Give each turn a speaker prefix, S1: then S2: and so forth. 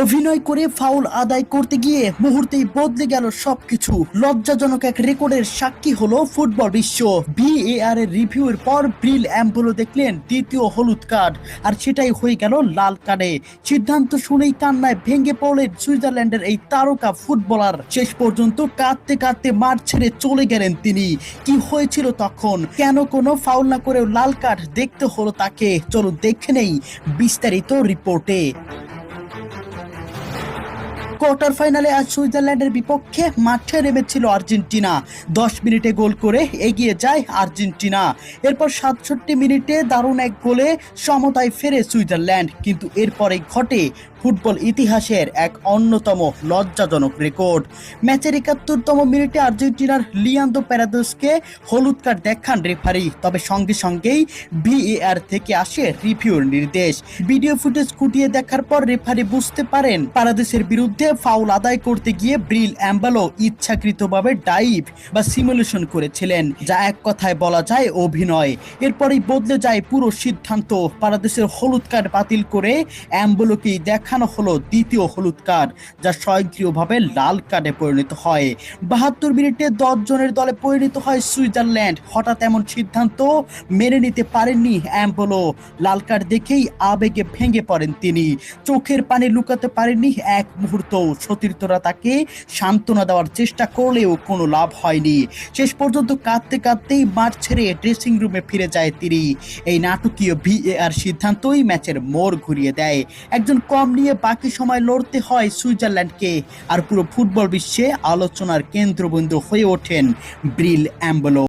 S1: অভিনয় করে ফাউল আদায় করতে গিয়ে মুহূর্তেই বদলে গেল সবকিছু। লজ্জাজনক এক রেকর্ডের সাক্ষী হলো ফুটবল বিশ্ব। ভিএআর এর রিভিউর পর ব্রিল অ্যাম্বলো দেখলেন দ্বিতীয় হলুদ কার্ড, আর সেটাই হয়ে গেল লাল কার্ডে। সিদ্ধান্ত শুনেই কান্নায় ভেঙে পড়লেন সুইজারল্যান্ডের এই তারকা ফুটবলার। শেষ পর্যন্ত কাঁদতে কাঁদতে মাঠ ছেড়ে চলে গেলেন তিনি। কি হয়েছিল তখন, কেন কোনো ফাউল না করেও লাল কার্ড দেখতে হলো তাকে? চলুন দেখে নেই বিস্তারিত রিপোর্টে। কোয়ার্টার ফাইনালে আজ সুইজারল্যান্ডের বিপক্ষে মাঠে নেমেছিল আর্জেন্টিনা। 10 মিনিটে গোল করে এগিয়ে যায় আর্জেন্টিনা। এরপর 67 মিনিটে দারুণ এক গোলে সমতায় ফেরে সুইজারল্যান্ড। কিন্তু এরপরে ঘটে ফুটবল ইতিহাসের এক অন্যতম লজ্জাজনক রেকর্ড। ম্যাচের 71তম মিনিটে আর্জেন্টিনার লিয়ান্দ্রো প্যারাদেসকে হলুদ কার্ড দেখান রেফারি। তবে সঙ্গে সঙ্গেই ভিএআর থেকে আসে রিভিউর নির্দেশ। ভিডিও ফুটেজ খুঁটিয়ে দেখার পর রেফারি বুঝতে পারেন প্যারাদেসের বিরুদ্ধে ফাউল আদায় করতে গিয়ে ব্রিল অ্যাম্বলো ইচ্ছাকৃতভাবে ডাইভ বা সিমুলেশন করেছিলেন, যা এক কথায় বলা যায় অভিনয়। এরপরেই বদলে যায় পুরো সিদ্ধান্ত। প্যারাদেসের হলুদ কার্ড বাতিল করে অ্যাম্বলোকেই দেখানো হলো দ্বিতীয় হলুদ কার্ড, যা স্বয়ংক্রিয়ভাবে লাল কার্ডে পরিণত হয়। 72 মিনিটে 10 জনের দলে পরিণত হয় সুইজারল্যান্ড। হঠাৎ এমন সিদ্ধান্ত মেনে নিতে পারেননি অ্যাম্বলো। লাল কার্ড দেখেই আবেগে ভেঙে পড়েন তিনি। চোখের পানি লুকাতে পারেননি এক মুহূর্ত। সতীর্থরা তাকে সান্ত্বনা দেওয়ার চেষ্টা করলেও কোনো লাভ হয়নি। শেষ পর্যন্ত কাঁদতে কাঁদতেই মাঠ ছেড়ে ড্রেসিং রুমে ফিরে যায় তিনি। এই নাটকীয় ভিএআর সিদ্ধান্তই ম্যাচের মোড় ঘুরিয়ে দেয়। একজন কম নিয়ে বাকি সময় লড়তে হয় সুইজারল্যান্ডকে, আর পুরো ফুটবল বিশ্বে আলোচনার কেন্দ্রবিন্দু হয়ে ওঠেন ব্রিল অ্যাম্বলো।